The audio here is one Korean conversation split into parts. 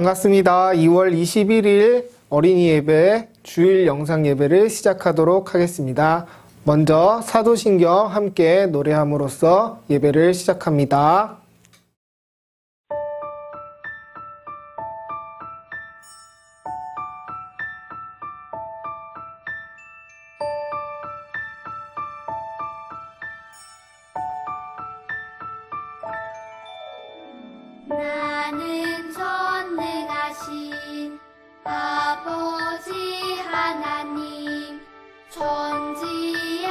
반갑습니다. 2월 21일 어린이 예배 주일 영상 예배를 시작하도록 하겠습니다. 먼저 사도신경 함께 노래함으로써 예배를 시작합니다. 나는 전능하신 아버지 하나님 천지의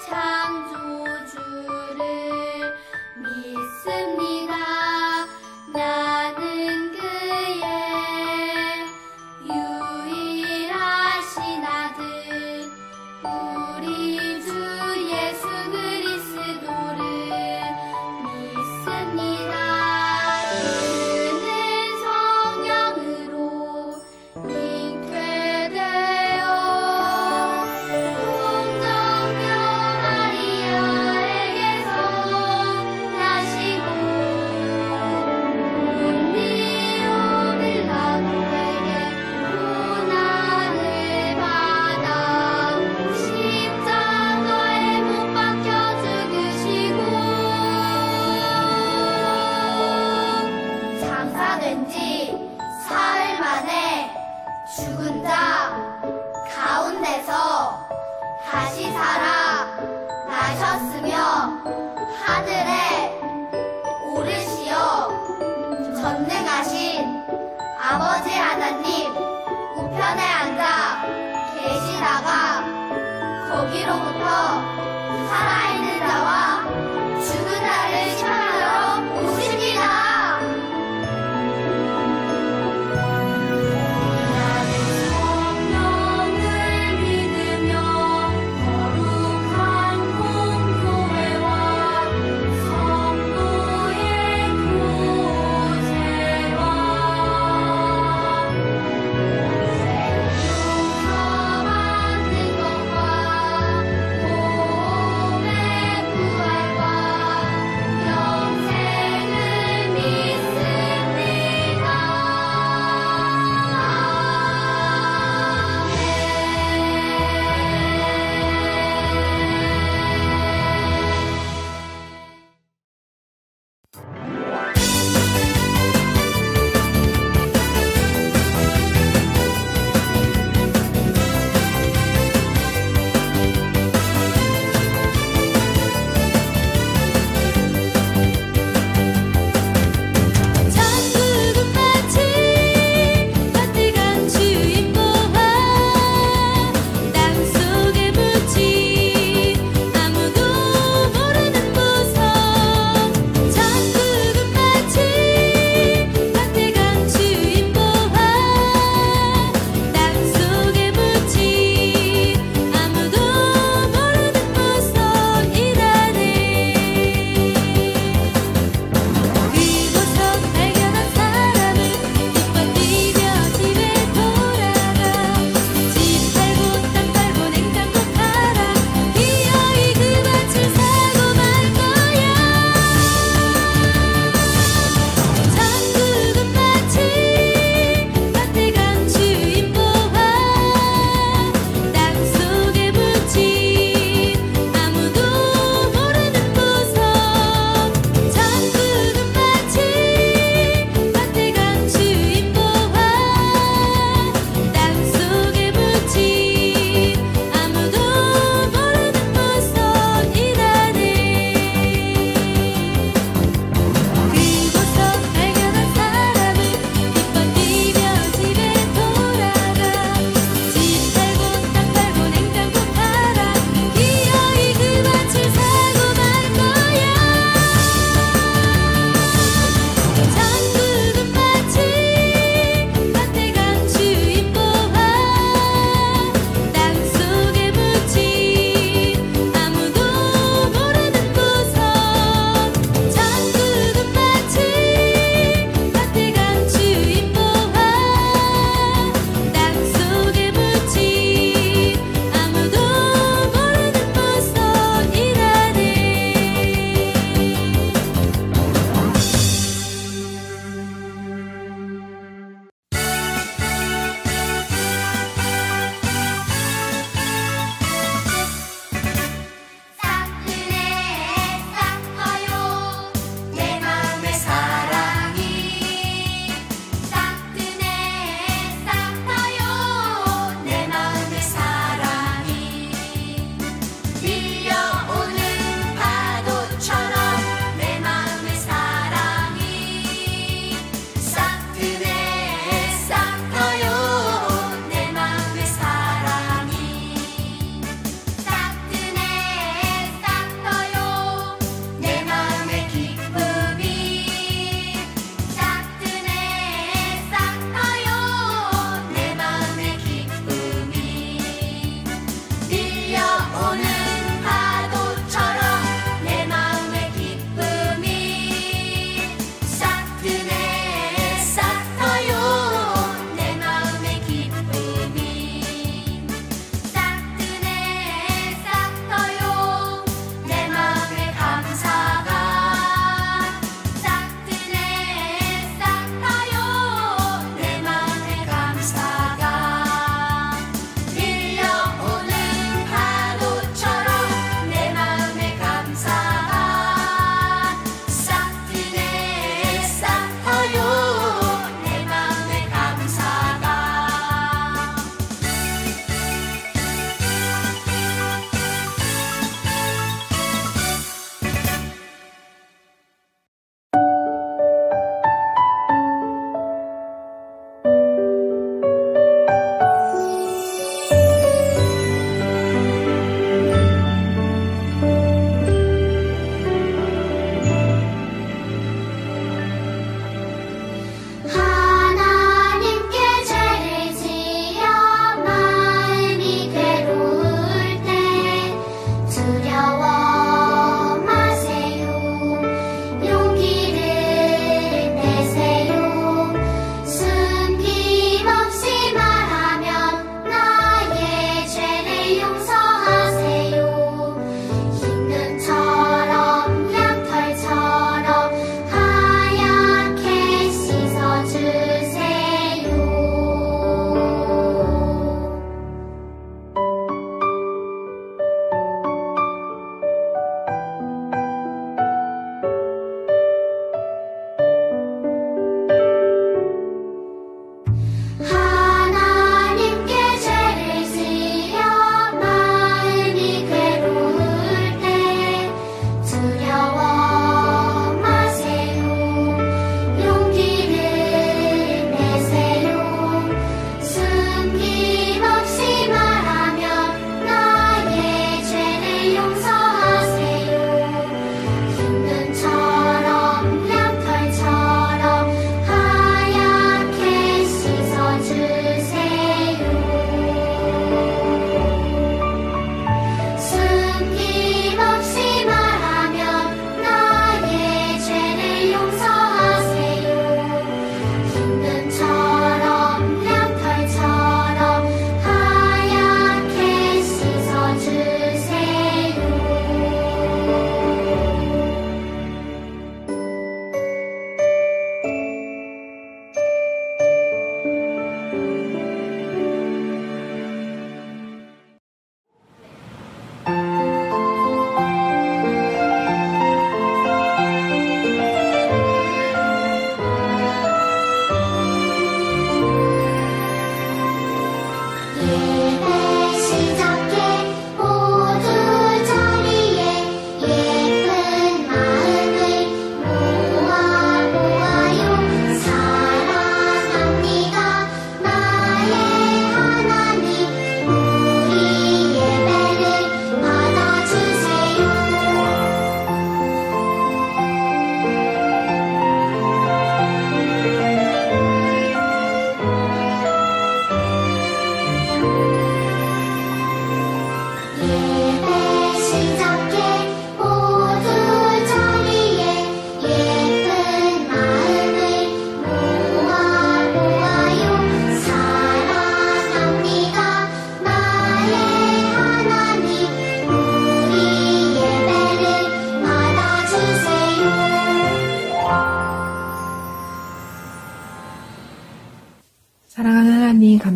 창조주를 믿습니다. 나는 그의 유일하신 아들 우리 주 예수 그리스도를 믿습니다. 사흘 만에 죽은 자 가운데서 다시 살아 나셨으며 하늘에 오르시어 전능하신 아버지 하나님 우편에 앉아 계시다가 거기로부터 살아있는 자와 죽은 자를 심판하러 오십니다. 오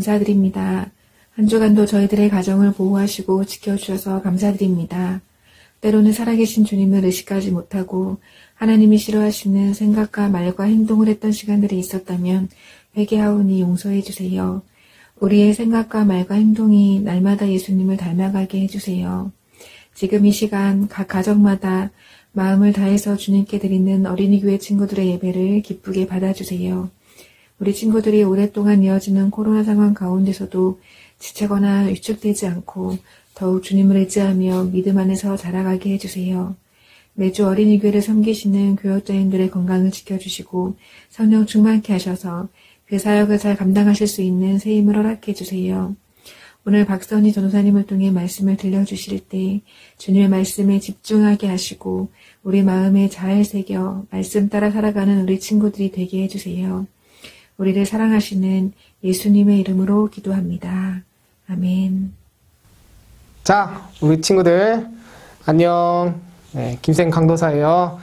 감사드립니다. 한 주간도 저희들의 가정을 보호하시고 지켜주셔서 감사드립니다. 때로는 살아계신 주님을 의식하지 못하고 하나님이 싫어하시는 생각과 말과 행동을 했던 시간들이 있었다면 회개하오니 용서해 주세요. 우리의 생각과 말과 행동이 날마다 예수님을 닮아가게 해주세요. 지금 이 시간 각 가정마다 마음을 다해서 주님께 드리는 어린이 교회 친구들의 예배를 기쁘게 받아주세요. 우리 친구들이 오랫동안 이어지는 코로나 상황 가운데서도 지치거나 위축되지 않고 더욱 주님을 의지하며 믿음 안에서 자라가게 해주세요. 매주 어린이 교회를 섬기시는 교역자님들의 건강을 지켜주시고 성령 충만케 하셔서 그 사역을 잘 감당하실 수 있는 새 힘을 허락해 주세요. 오늘 박선희 전도사님을 통해 말씀을 들려주실 때 주님의 말씀에 집중하게 하시고 우리 마음에 잘 새겨 말씀 따라 살아가는 우리 친구들이 되게 해주세요. 우리를 사랑하시는 예수님의 이름으로 기도합니다. 아멘. 자, 우리 친구들 안녕. 네, 김생 강도사예요.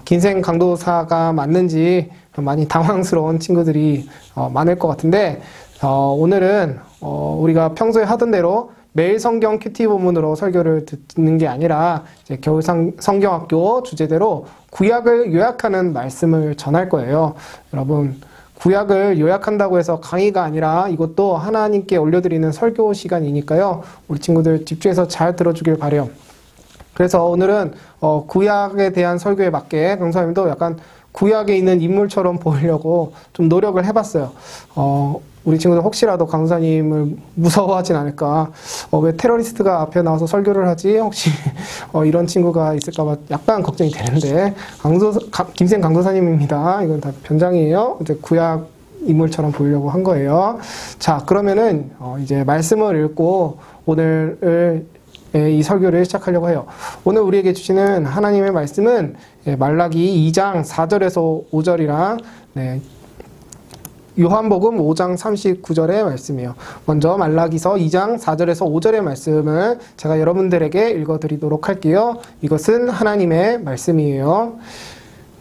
김생 강도사가 맞는지 많이 당황스러운 친구들이 많을 것 같은데 오늘은 우리가 평소에 하던 대로 매일 성경 큐티 본문으로 설교를 듣는 게 아니라 이제 겨울 성경학교 주제대로 구약을 요약하는 말씀을 전할 거예요. 여러분, 구약을 요약한다고 해서 강의가 아니라 이것도 하나님께 올려드리는 설교 시간이니까요. 우리 친구들 집중해서 잘 들어주길 바래요. 그래서 오늘은 구약에 대한 설교에 맞게 강사님도 약간 구약에 있는 인물처럼 보이려고 좀 노력을 해봤어요. 우리 친구들 혹시라도 강사님을 무서워하진 않을까. 왜 테러리스트가 앞에 나와서 설교를 하지? 혹시 이런 친구가 있을까봐 약간 걱정이 되는데 김생 강도사님입니다. 이건 다 변장이에요. 이제 구약 인물처럼 보이려고 한 거예요. 자, 그러면은 이제 말씀을 읽고 오늘 이 설교를 시작하려고 해요. 오늘 우리에게 주시는 하나님의 말씀은 말라기 2장 4절에서 5절이랑 요한복음 5장 39절의 말씀이에요. 먼저 말라기서 2장 4절에서 5절의 말씀을 제가 여러분들에게 읽어드리도록 할게요. 이것은 하나님의 말씀이에요.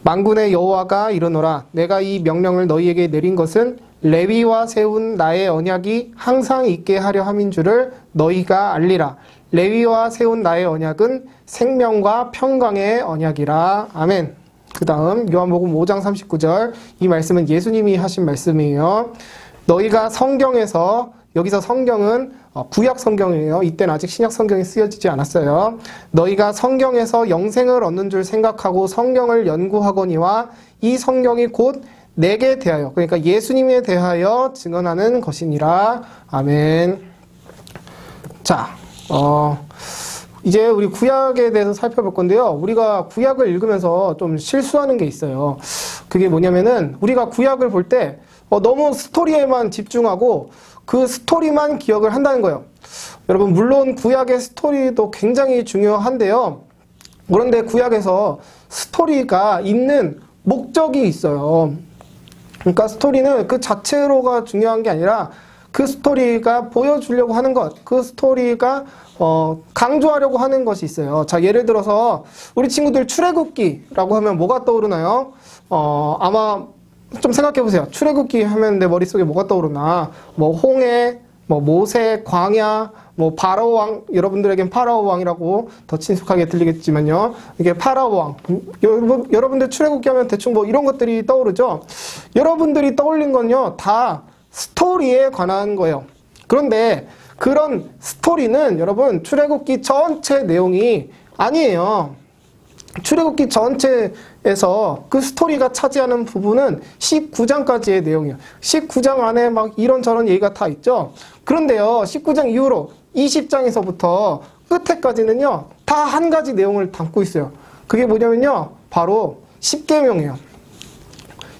만군의 여호와가 이르노라. 내가 이 명령을 너희에게 내린 것은 레위와 세운 나의 언약이 항상 있게 하려 함인 줄을 너희가 알리라. 레위와 세운 나의 언약은 생명과 평강의 언약이라. 아멘. 그 다음 요한복음 5장 39절, 이 말씀은 예수님이 하신 말씀이에요. 너희가 성경에서, 여기서 성경은 구약 성경이에요. 이때는 아직 신약 성경이 쓰여지지 않았어요. 너희가 성경에서 영생을 얻는 줄 생각하고 성경을 연구하거니와 이 성경이 곧 내게 대하여, 그러니까 예수님에 대하여 증언하는 것이니라. 아멘. 자, 이제 우리 구약에 대해서 살펴볼 건데요. 우리가 구약을 읽으면서 좀 실수하는 게 있어요. 그게 뭐냐면은 우리가 구약을 볼 때 너무 스토리에만 집중하고 그 스토리만 기억을 한다는 거예요. 여러분, 물론 구약의 스토리도 굉장히 중요한데요. 그런데 구약에서 스토리가 있는 목적이 있어요. 그러니까 스토리는 그 자체로가 중요한 게 아니라 그 스토리가 보여주려고 하는 것, 그 스토리가 강조하려고 하는 것이 있어요. 자, 예를 들어서 우리 친구들 출애굽기라고 하면 뭐가 떠오르나요? 아마 좀 생각해 보세요. 출애굽기 하면 내 머릿속에 뭐가 떠오르나? 뭐 홍해, 뭐 모세, 광야, 뭐 파라오 왕, 여러분들에겐 파라오 왕이라고 더 친숙하게 들리겠지만요. 이게 파라오 왕. 여러분들 출애굽기 하면 대충 뭐 이런 것들이 떠오르죠? 여러분들이 떠올린 건요, 다 스토리에 관한 거예요. 그런데 그런 스토리는 여러분 출애굽기 전체 내용이 아니에요. 출애굽기 전체에서 그 스토리가 차지하는 부분은 19장까지의 내용이에요. 19장 안에 막 이런저런 얘기가 다 있죠. 그런데요, 19장 이후로 20장에서부터 끝에까지는요, 다 한 가지 내용을 담고 있어요. 그게 뭐냐면요, 바로 십계명이에요.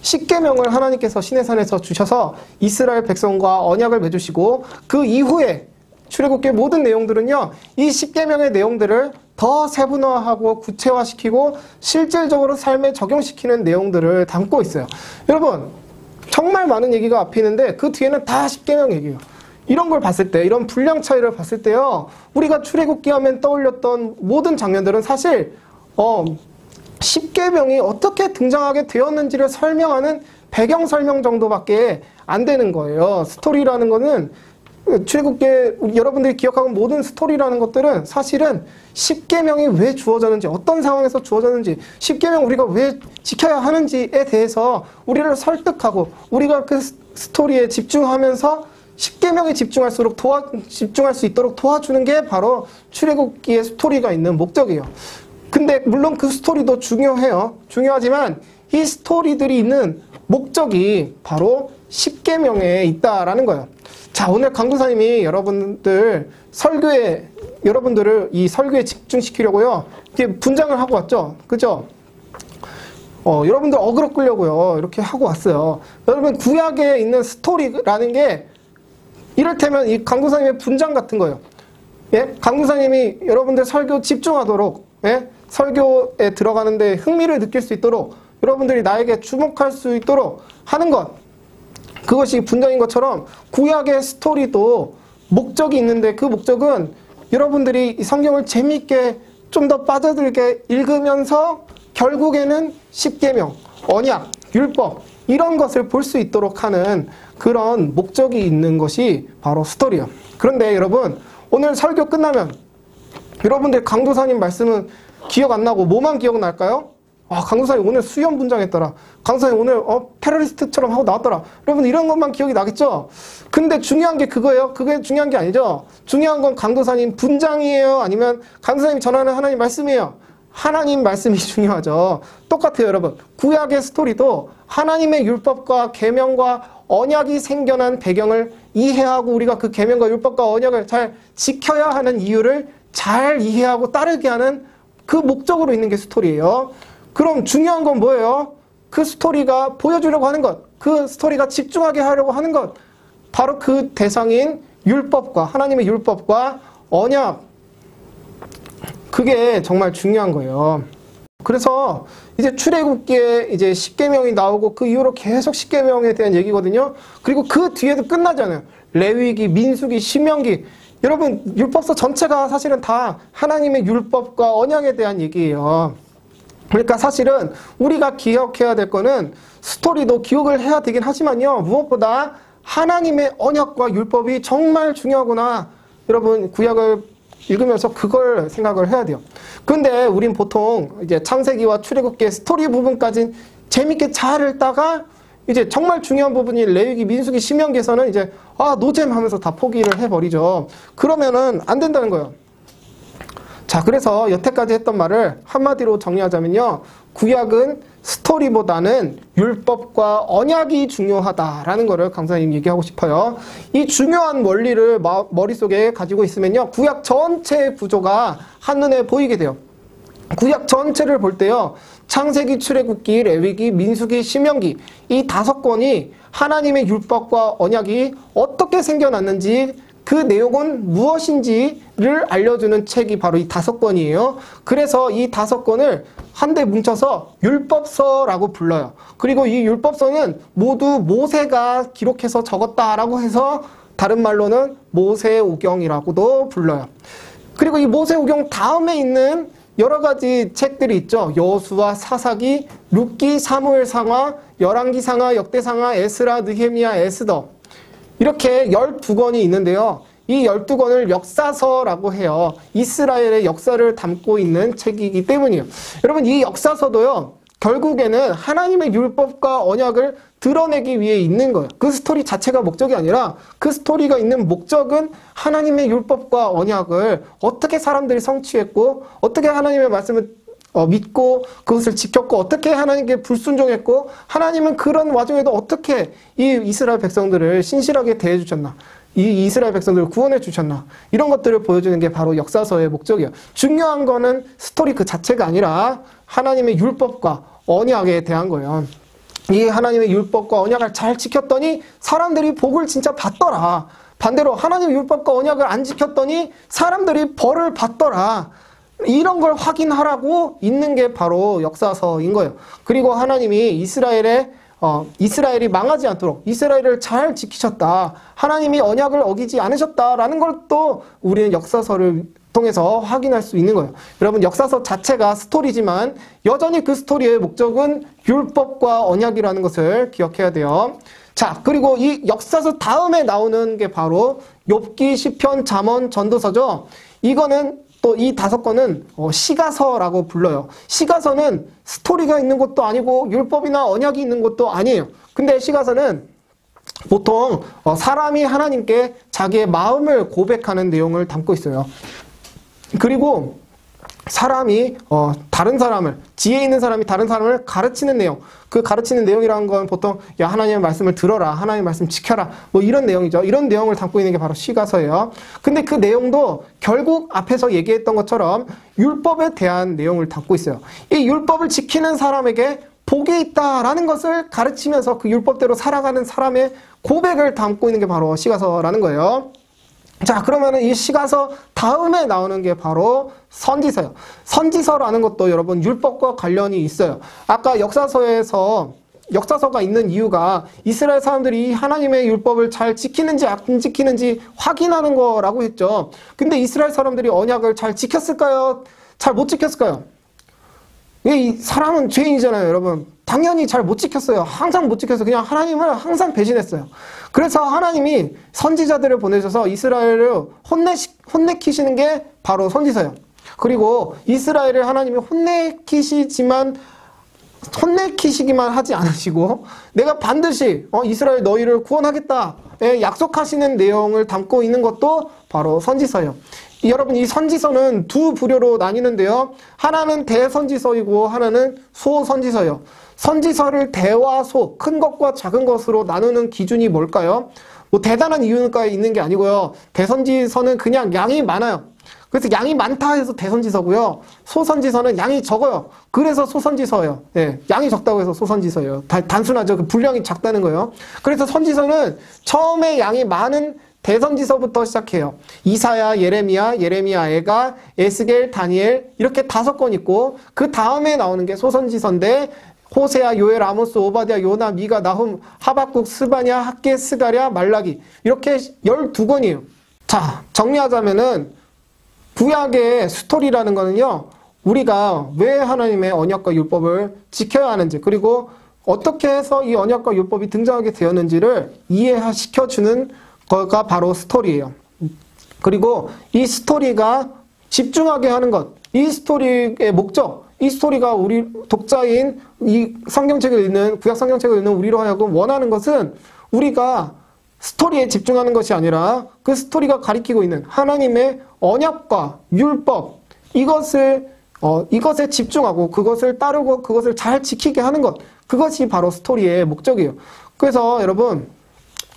십계명을 하나님께서 시내산에서 주셔서 이스라엘 백성과 언약을 맺으시고 그 이후에 출애굽기의 모든 내용들은요, 이 십계명의 내용들을 더 세분화하고 구체화시키고 실질적으로 삶에 적용시키는 내용들을 담고 있어요. 여러분, 정말 많은 얘기가 앞에 있는데 그 뒤에는 다 십계명 얘기예요. 이런 걸 봤을 때, 이런 분량 차이를 봤을 때요, 우리가 출애굽기 하면 떠올렸던 모든 장면들은 사실 십계명이 어떻게 등장하게 되었는지를 설명하는 배경 설명 정도밖에 안 되는 거예요. 스토리라는 거는 출애굽기에 여러분들이 기억하는 모든 스토리라는 것들은 사실은 십계명이 왜 주어졌는지, 어떤 상황에서 주어졌는지, 십계명 우리가 왜 지켜야 하는지에 대해서 우리를 설득하고 우리가 그 스토리에 집중하면서 십계명에 집중할 수 있도록 도와주는 게 바로 출애굽기의 스토리가 있는 목적이에요. 근데 물론 그 스토리도 중요해요. 중요하지만 이 스토리들이 있는 목적이 바로 십계명에 있다라는 거예요. 자, 오늘 강도사님이 여러분들을 이 설교에 집중시키려고요. 이렇게 분장을 하고 왔죠. 그죠? 여러분들 어그로 끌려고요. 이렇게 하고 왔어요. 여러분, 구약에 있는 스토리라는 게 이를테면 이 강도사님의 분장 같은 거예요. 예? 강도사님이 여러분들 설교 집중하도록, 예? 설교에 들어가는데 흥미를 느낄 수 있도록, 여러분들이 나에게 주목할 수 있도록 하는 것, 그것이 분장인 것처럼 구약의 스토리도 목적이 있는데 그 목적은 여러분들이 이 성경을 재미있게 좀 더 빠져들게 읽으면서 결국에는 십계명, 언약, 율법 이런 것을 볼 수 있도록 하는 그런 목적이 있는 것이 바로 스토리예요. 그런데 여러분, 오늘 설교 끝나면 여러분들 강도사님 말씀은 기억 안 나고 뭐만 기억날까요? 강도사님 오늘 수염 분장했더라. 강도사님 오늘 테러리스트처럼 하고 나왔더라. 여러분 이런 것만 기억이 나겠죠? 근데 중요한 게 그거예요? 그게 중요한 게 아니죠? 중요한 건 강도사님 분장이에요? 아니면 강도사님이 전하는 하나님 말씀이에요? 하나님 말씀이 중요하죠. 똑같아요, 여러분. 구약의 스토리도 하나님의 율법과 계명과 언약이 생겨난 배경을 이해하고 우리가 그 계명과 율법과 언약을 잘 지켜야 하는 이유를 잘 이해하고 따르게 하는 그 목적으로 있는 게 스토리예요. 그럼 중요한 건 뭐예요? 그 스토리가 보여주려고 하는 것, 그 스토리가 집중하게 하려고 하는 것, 바로 그 대상인 율법과 하나님의 율법과 언약, 그게 정말 중요한 거예요. 그래서 이제 출애굽기에 이제 십계명이 나오고 그 이후로 계속 십계명에 대한 얘기거든요. 그리고 그 뒤에도 끝나잖아요. 레위기, 민수기, 신명기. 여러분 율법서 전체가 사실은 다 하나님의 율법과 언약에 대한 얘기예요. 그러니까 사실은 우리가 기억해야 될 거는 스토리도 기억을 해야 되긴 하지만요. 무엇보다 하나님의 언약과 율법이 정말 중요하구나. 여러분 구약을 읽으면서 그걸 생각을 해야 돼요. 근데 우린 보통 이제 창세기와 출애굽기의 스토리 부분까지 재밌게 잘 읽다가 이제 정말 중요한 부분이 레위기, 민수기, 신명기에서는 이제 노잼 하면서 다 포기를 해버리죠. 그러면은 안 된다는 거예요. 자, 그래서 여태까지 했던 말을 한마디로 정리하자면요. 구약은 스토리보다는 율법과 언약이 중요하다라는 거를 강사님 얘기하고 싶어요. 이 중요한 원리를 머릿속에 가지고 있으면요. 구약 전체의 구조가 한눈에 보이게 돼요. 구약 전체를 볼 때요. 창세기, 출애굽기, 레위기, 민수기, 신명기 이 5권이 하나님의 율법과 언약이 어떻게 생겨났는지 그 내용은 무엇인지를 알려주는 책이 바로 이 5권이에요. 그래서 이 5권을 한데 뭉쳐서 율법서라고 불러요. 그리고 이 율법서는 모두 모세가 기록해서 적었다라고 해서 다른 말로는 모세오경이라고도 불러요. 그리고 이 모세오경 다음에 있는 여러 가지 책들이 있죠. 여호수아, 사사기, 룻기, 사무엘상하, 열왕기상하, 역대상하, 에스라, 느헤미야, 에스더 이렇게 12권이 있는데요. 이 12권을 역사서라고 해요. 이스라엘의 역사를 담고 있는 책이기 때문이에요. 여러분 이 역사서도요. 결국에는 하나님의 율법과 언약을 드러내기 위해 있는 거예요. 그 스토리 자체가 목적이 아니라 그 스토리가 있는 목적은 하나님의 율법과 언약을 어떻게 사람들이 성취했고 어떻게 하나님의 말씀을 믿고 그것을 지켰고 어떻게 하나님께 불순종했고 하나님은 그런 와중에도 어떻게 이 이스라엘 백성들을 신실하게 대해주셨나 이 이스라엘 백성들을 구원해 주셨나 이런 것들을 보여주는 게 바로 역사서의 목적이에요. 중요한 거는 스토리 그 자체가 아니라 하나님의 율법과 언약에 대한 거예요. 이 하나님의 율법과 언약을 잘 지켰더니 사람들이 복을 진짜 받더라. 반대로 하나님의 율법과 언약을 안 지켰더니 사람들이 벌을 받더라. 이런 걸 확인하라고 있는 게 바로 역사서인 거예요. 그리고 하나님이 이스라엘이 망하지 않도록 이스라엘을 잘 지키셨다. 하나님이 언약을 어기지 않으셨다라는 걸 또 우리는 역사서를 통해서 확인할 수 있는 거예요. 여러분 역사서 자체가 스토리지만 여전히 그 스토리의 목적은 율법과 언약이라는 것을 기억해야 돼요. 자, 그리고 이 역사서 다음에 나오는 게 바로 욥기, 시편, 잠언, 전도서죠. 이거는 또 이 5권은 시가서라고 불러요. 시가서는 스토리가 있는 것도 아니고 율법이나 언약이 있는 것도 아니에요. 근데 시가서는 보통 사람이 하나님께 자기의 마음을 고백하는 내용을 담고 있어요. 그리고 사람이 다른 사람을, 지혜 있는 사람이 다른 사람을 가르치는 내용, 그 가르치는 내용이라는 건 보통 야 하나님의 말씀을 들어라, 하나님의 말씀 지켜라, 뭐 이런 내용이죠. 이런 내용을 담고 있는 게 바로 시가서예요. 근데 그 내용도 결국 앞에서 얘기했던 것처럼 율법에 대한 내용을 담고 있어요. 이 율법을 지키는 사람에게 복이 있다라는 것을 가르치면서 그 율법대로 살아가는 사람의 고백을 담고 있는 게 바로 시가서라는 거예요. 자, 그러면은 이 시가서 다음에 나오는 게 바로 선지서예요. 선지서라는 것도 여러분 율법과 관련이 있어요. 아까 역사서가 있는 이유가 이스라엘 사람들이 하나님의 율법을 잘 지키는지 안 지키는지 확인하는 거라고 했죠. 근데 이스라엘 사람들이 언약을 잘 지켰을까요? 잘 못 지켰을까요? 이 사람은 죄인이잖아요, 여러분. 당연히 잘 못 지켰어요. 항상 못 지켰어요. 그냥 하나님을 항상 배신했어요. 그래서 하나님이 선지자들을 보내셔서 이스라엘을 혼내키시는 게 바로 선지서예요. 그리고 이스라엘을 하나님이 혼내키시기만 하지 않으시고 내가 반드시 이스라엘 너희를 구원하겠다 약속하시는 내용을 담고 있는 것도 바로 선지서예요. 여러분, 이 선지서는 두 부류로 나뉘는데요. 하나는 대선지서이고 하나는 소선지서예요. 선지서를 대와 소, 큰 것과 작은 것으로 나누는 기준이 뭘까요? 뭐 대단한 이유가 있는 게 아니고요. 대선지서는 그냥 양이 많아요. 그래서 양이 많다 해서 대선지서고요. 소선지서는 양이 적어요. 그래서 소선지서예요. 예, 양이 적다고 해서 소선지서예요. 단순하죠. 그 분량이 작다는 거예요. 그래서 선지서는 처음에 양이 많은 대선지서부터 시작해요. 이사야, 예레미야, 에가, 에스겔, 다니엘 이렇게 5권 있고 그 다음에 나오는 게 소선지서인데 호세아, 요엘, 아모스, 오바댜, 요나, 미가, 나훔, 하박국, 스바냐, 학개, 스가랴, 말라기 이렇게 12권이에요. 자, 정리하자면은 구약의 스토리라는 거는요. 우리가 왜 하나님의 언약과 율법을 지켜야 하는지 그리고 어떻게 해서 이 언약과 율법이 등장하게 되었는지를 이해시켜주는 거가 바로 스토리예요. 그리고 이 스토리가 집중하게 하는 것, 이 스토리의 목적, 이 스토리가 우리 독자인 이 성경책을 읽는, 구약 성경책을 읽는 우리로 하여금 원하는 것은 우리가 스토리에 집중하는 것이 아니라 그 스토리가 가리키고 있는 하나님의 언약과 율법, 이것에 집중하고 그것을 따르고 그것을 잘 지키게 하는 것, 그것이 바로 스토리의 목적이에요. 그래서 여러분,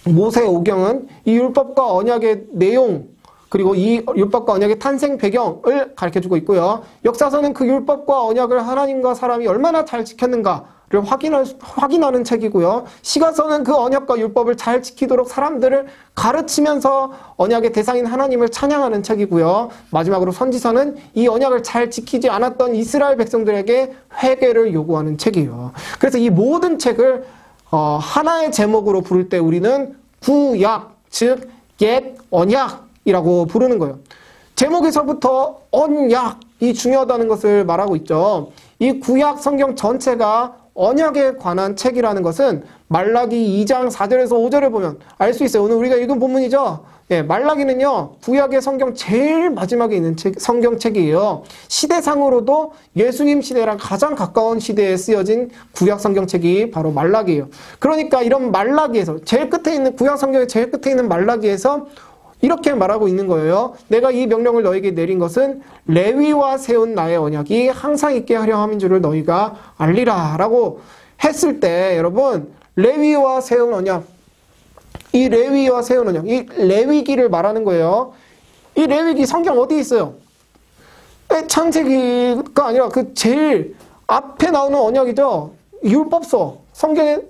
모세오경은 이 율법과 언약의 내용, 그리고 이 율법과 언약의 탄생 배경을 가르쳐주고 있고요. 역사서는 그 율법과 언약을 하나님과 사람이 얼마나 잘 지켰는가를 확인하는 책이고요. 시가서는 그 언약과 율법을 잘 지키도록 사람들을 가르치면서 언약의 대상인 하나님을 찬양하는 책이고요. 마지막으로 선지서는 이 언약을 잘 지키지 않았던 이스라엘 백성들에게 회개를 요구하는 책이에요. 그래서 이 모든 책을 하나의 제목으로 부를 때 우리는 구약, 즉 옛 언약이라고 부르는 거예요. 제목에서부터 언약이 중요하다는 것을 말하고 있죠. 이 구약 성경 전체가 언약에 관한 책이라는 것은 말라기 2장 4절에서 5절을 보면 알 수 있어요. 오늘 우리가 읽은 본문이죠. 예, 말라기는요, 구약의 성경 제일 마지막에 있는 성경책이에요. 시대상으로도 예수님 시대랑 가장 가까운 시대에 쓰여진 구약 성경책이 바로 말라기예요. 그러니까 이런 말라기에서, 제일 끝에 있는, 구약 성경의 제일 끝에 있는 말라기에서 이렇게 말하고 있는 거예요. 내가 이 명령을 너에게 내린 것은 레위와 세운 나의 언약이 항상 있게 하려 함인 줄을 너희가 알리라 라고 했을 때, 여러분, 레위와 세운 언약, 이 레위와 세운 언약, 이 레위기를 말하는 거예요. 이 레위기 성경 어디에 있어요? 창세기가 아니라 그 제일 앞에 나오는 언약이죠. 율법서,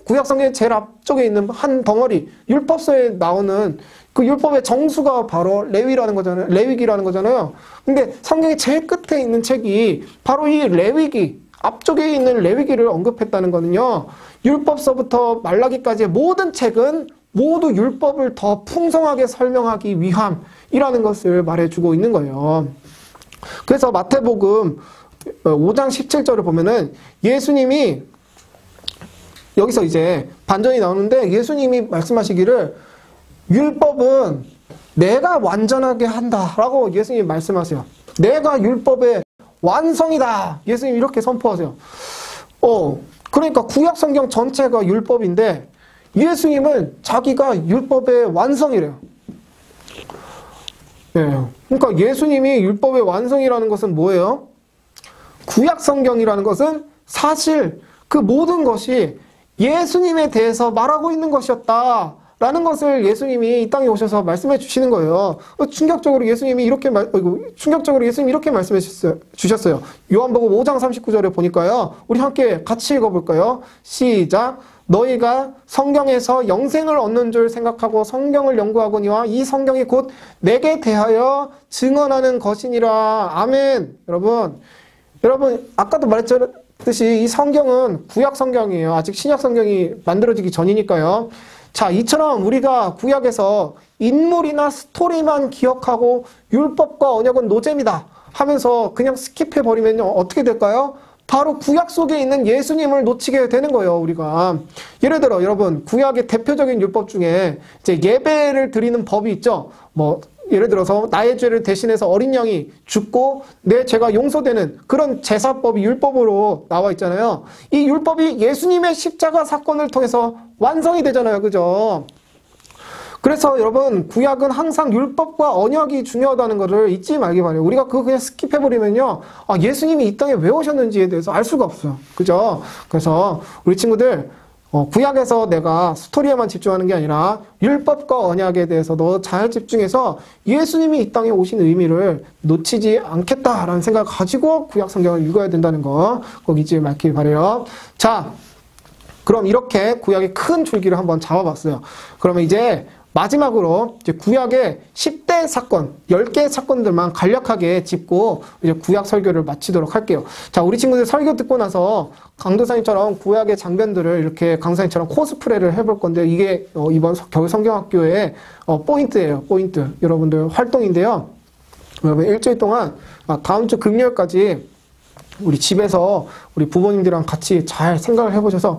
구약 성경의 제일 앞쪽에 있는 한 덩어리, 율법서에 나오는 그 율법의 정수가 바로 레위라는 거잖아요. 레위기라는 거잖아요. 근데 성경의 제일 끝에 있는 책이 바로 이 레위기, 앞쪽에 있는 레위기를 언급했다는 거는요. 율법서부터 말라기까지의 모든 책은 모두 율법을 더 풍성하게 설명하기 위함이라는 것을 말해주고 있는 거예요. 그래서 마태복음 5장 17절을 보면은 예수님이 여기서 이제 반전이 나오는데 예수님이 말씀하시기를 율법은 내가 완전하게 한다라고 예수님이 말씀하세요. 내가 율법의 완성이다. 예수님이 이렇게 선포하세요. 그러니까 구약 성경 전체가 율법인데 예수님은 자기가 율법의 완성이래요. 예. 그러니까 예수님이 율법의 완성이라는 것은 뭐예요? 구약 성경이라는 것은 사실 그 모든 것이 예수님에 대해서 말하고 있는 것이었다라는 것을 예수님이 이 땅에 오셔서 말씀해 주시는 거예요. 충격적으로 예수님이 이렇게 말씀해 주셨어요. 요한복음 5장 39절에 보니까요. 우리 함께 같이 읽어볼까요? 시작. 너희가 성경에서 영생을 얻는 줄 생각하고 성경을 연구하거니와 이 성경이 곧 내게 대하여 증언하는 것이니라. 아멘. 여러분 아까도 말했듯이 이 성경은 구약 성경이에요. 아직 신약 성경이 만들어지기 전이니까요. 자, 이처럼 우리가 구약에서 인물이나 스토리만 기억하고 율법과 언약은 노잼이다 하면서 그냥 스킵해버리면요. 어떻게 될까요? 바로 구약 속에 있는 예수님을 놓치게 되는 거예요, 우리가. 예를 들어, 여러분, 구약의 대표적인 율법 중에 이제 예배를 드리는 법이 있죠. 예를 들어서 나의 죄를 대신해서 어린 양이 죽고 내 죄가 용서되는 그런 제사법이 율법으로 나와 있잖아요. 이 율법이 예수님의 십자가 사건을 통해서 완성이 되잖아요. 그죠? 그래서 여러분 구약은 항상 율법과 언약이 중요하다는 것을 잊지 말기 바래요. 우리가 그거 그냥 스킵해버리면요. 예수님이 이 땅에 왜 오셨는지에 대해서 알 수가 없어요. 그죠? 그래서 우리 친구들 구약에서 내가 스토리에만 집중하는 게 아니라 율법과 언약에 대해서 너 잘 집중해서 예수님이 이 땅에 오신 의미를 놓치지 않겠다라는 생각을 가지고 구약 성경을 읽어야 된다는 거 꼭 잊지 말길 바래요. 자, 그럼 이렇게 구약의 큰 줄기를 한번 잡아봤어요. 그러면 이제 마지막으로 이제 구약의 10대 사건, 10개의 사건들만 간략하게 짚고 이제 구약 설교를 마치도록 할게요. 자, 우리 친구들 설교 듣고 나서 강도사님처럼 구약의 장면들을 이렇게 강사님처럼 코스프레를 해볼 건데 이게 이번 겨울 성경학교의 포인트예요. 포인트. 여러분들 활동인데요. 여러분 일주일 동안 다음 주 금요일까지 우리 집에서 우리 부모님들이랑 같이 잘 생각을 해보셔서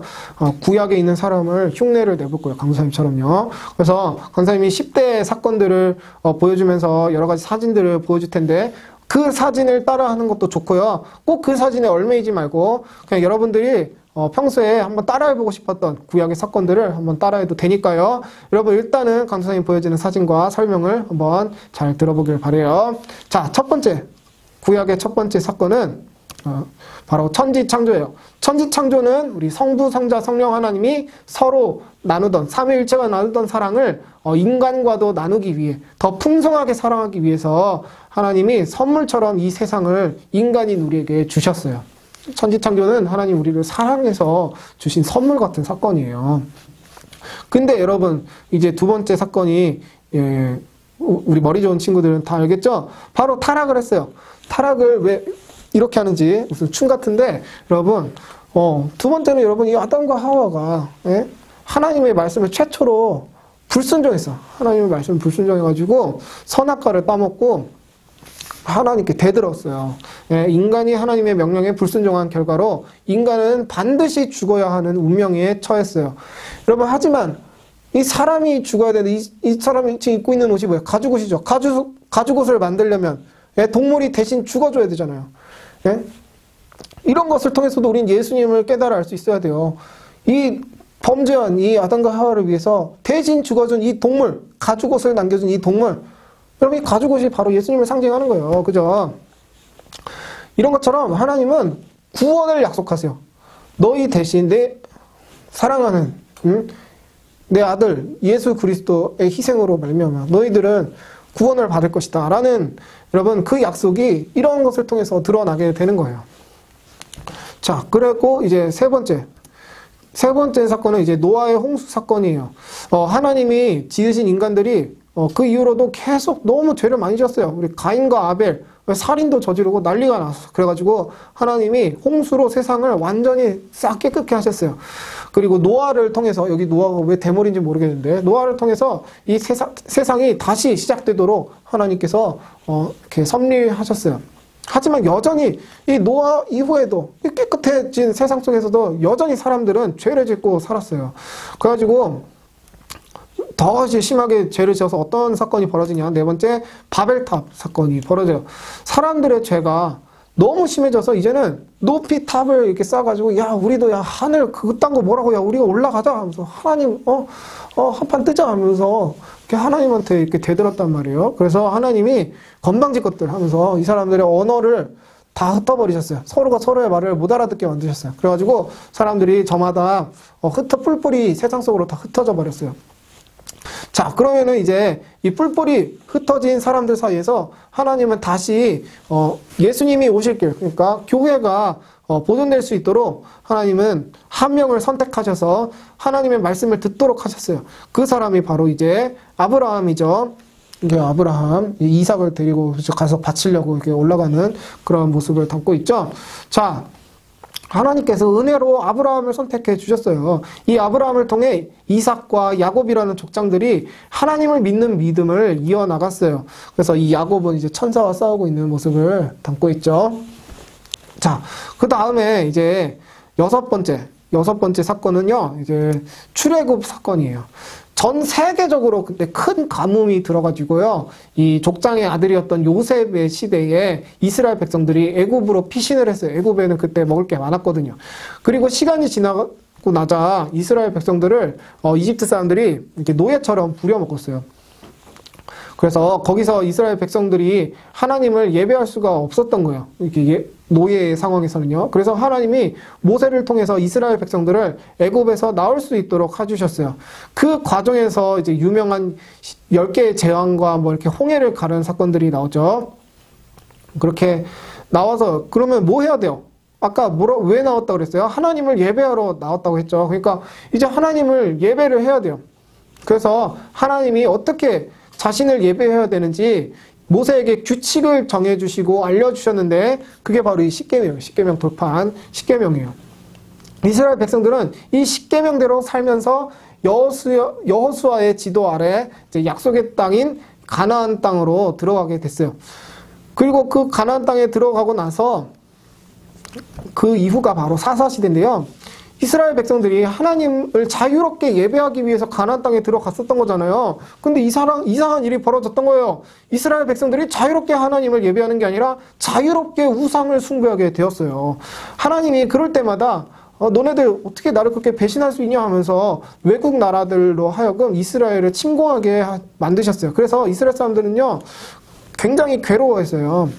구약에 있는 사람을 흉내를 내볼 거예요. 강사님처럼요. 그래서 강사님이 10대 사건들을 보여주면서 여러 가지 사진들을 보여줄 텐데 그 사진을 따라하는 것도 좋고요. 꼭 그 사진에 얽매이지 말고 그냥 여러분들이 평소에 한번 따라해보고 싶었던 구약의 사건들을 한번 따라해도 되니까요. 여러분 일단은 강사님이 보여주는 사진과 설명을 한번 잘 들어보길 바래요. 자, 첫 번째 구약의 첫 번째 사건은 바로 천지창조예요. 천지창조는 우리 성부, 성자, 성령 하나님이 서로 나누던 삼위일체가 나누던 사랑을 인간과도 나누기 위해 더 풍성하게 사랑하기 위해서 하나님이 선물처럼 이 세상을 인간인 우리에게 주셨어요. 천지창조는 하나님 우리를 사랑해서 주신 선물 같은 사건이에요. 근데 여러분 이제 두 번째 사건이 우리 머리 좋은 친구들은 다 알겠죠? 바로 타락을 했어요. 타락을 왜 이렇게 하는지 무슨 춤 같은데 여러분 두 번째는 여러분 이 아담과 하와가 하나님의 말씀을 최초로 불순종했어. 하나님의 말씀을 불순종해가지고 선악과를 따먹고 하나님께 대들었어요. 인간이 하나님의 명령에 불순종한 결과로 인간은 반드시 죽어야 하는 운명에 처했어요. 여러분 하지만 이 사람이 죽어야 되는데 이 사람이 지금 입고 있는 옷이 뭐예요? 가죽옷이죠. 가죽옷을 만들려면 동물이 대신 죽어줘야 되잖아요. 이런 것을 통해서도 우린 예수님을 깨달아 알 수 있어야 돼요. 이 범죄한 이 아담과 하와를 위해서 대신 죽어준 이 동물, 가죽옷을 남겨준 이 동물, 여러분 이 가죽옷이 바로 예수님을 상징하는 거예요. 그죠? 이런 것처럼 하나님은 구원을 약속하세요. 너희 대신 내 사랑하는 내 아들 예수 그리스도의 희생으로 말미암아 너희들은 구원을 받을 것이다 라는 여러분 그 약속이 이런 것을 통해서 드러나게 되는 거예요. 자, 그리고 이제 세 번째 사건은 이제 노아의 홍수 사건이에요. 하나님이 지으신 인간들이 그 이후로도 계속 너무 죄를 많이 지었어요. 우리 가인과 아벨 살인도 저지르고 난리가 났어. 그래가지고 하나님이 홍수로 세상을 완전히 싹 깨끗게 하셨어요. 그리고 노아를 통해서, 여기 노아가 왜 대물인지 모르겠는데 노아를 통해서 이 세상이 다시 시작되도록 하나님께서 이렇게 섭리하셨어요. 하지만 여전히 이 노아 이후에도 이 깨끗해진 세상 속에서도 여전히 사람들은 죄를 짓고 살았어요. 그래가지고 더 심하게 죄를 지어서 어떤 사건이 벌어지냐. 네 번째, 바벨탑 사건이 벌어져요. 사람들의 죄가 너무 심해져서 이제는 높이 탑을 이렇게 쌓아가지고 야 우리도 야 하늘 그딴 거 뭐라고 야 우리가 올라가자 하면서 하나님 한판 뜨자 하면서 이렇게 하나님한테 이렇게 대들었단 말이에요. 그래서 하나님이 건방진 것들 하면서 이 사람들의 언어를 다 흩어버리셨어요. 서로가 서로의 말을 못 알아듣게 만드셨어요. 그래가지고 사람들이 저마다 뿔뿔이 세상 속으로 다 흩어져 버렸어요. 자, 그러면은 이제 이 뿔뿔이 흩어진 사람들 사이에서 하나님은 다시 예수님이 오실 길, 그러니까 교회가 보존될 수 있도록 하나님은 한 명을 선택하셔서 하나님의 말씀을 듣도록 하셨어요. 그 사람이 바로 이제 아브라함이죠. 이게 아브라함, 이삭을 데리고 가서 바치려고 이렇게 올라가는 그런 모습을 담고 있죠. 자, 하나님께서 은혜로 아브라함을 선택해 주셨어요. 이 아브라함을 통해 이삭과 야곱이라는 족장들이 하나님을 믿는 믿음을 이어나갔어요. 그래서 이 야곱은 이제 천사와 싸우고 있는 모습을 담고 있죠. 자, 그 다음에 이제 여섯 번째 사건은요, 이제 출애굽 사건이에요. 전 세계적으로 그때 큰 가뭄이 들어가지고요, 이 족장의 아들이었던 요셉의 시대에 이스라엘 백성들이 애굽으로 피신을 했어요. 애굽에는 그때 먹을 게 많았거든요. 그리고 시간이 지나고 나자 이스라엘 백성들을 이집트 사람들이 이렇게 노예처럼 부려먹었어요. 그래서 거기서 이스라엘 백성들이 하나님을 예배할 수가 없었던 거예요. 이렇게 노예 상황에서는요. 그래서 하나님이 모세를 통해서 이스라엘 백성들을 애굽에서 나올 수 있도록 해주셨어요. 그 과정에서 이제 유명한 10개의 재앙과 뭐 이렇게 홍해를 가른 사건들이 나오죠. 그렇게 나와서 그러면 뭐 해야 돼요? 아까 왜 나왔다고 그랬어요? 하나님을 예배하러 나왔다고 했죠. 그러니까 이제 하나님을 예배를 해야 돼요. 그래서 하나님이 어떻게 자신을 예배해야 되는지 모세에게 규칙을 정해주시고 알려주셨는데 그게 바로 이 십계명, 십계명 돌파한 십계명이에요. 이스라엘 백성들은 이 십계명대로 살면서 여호수아의 지도 아래 이제 약속의 땅인 가나안 땅으로 들어가게 됐어요. 그리고 그 가나안 땅에 들어가고 나서 그 이후가 바로 사사시대인데요. 이스라엘 백성들이 하나님을 자유롭게 예배하기 위해서 가나안 땅에 들어갔었던 거잖아요. 근데 이상한 일이 벌어졌던 거예요. 이스라엘 백성들이 자유롭게 하나님을 예배하는 게 아니라 자유롭게 우상을 숭배하게 되었어요. 하나님이 그럴 때마다 너네들 어떻게 나를 그렇게 배신할 수 있냐 하면서 외국 나라들로 하여금 이스라엘을 침공하게 만드셨어요. 그래서 이스라엘 사람들은요 굉장히 괴로워했어요.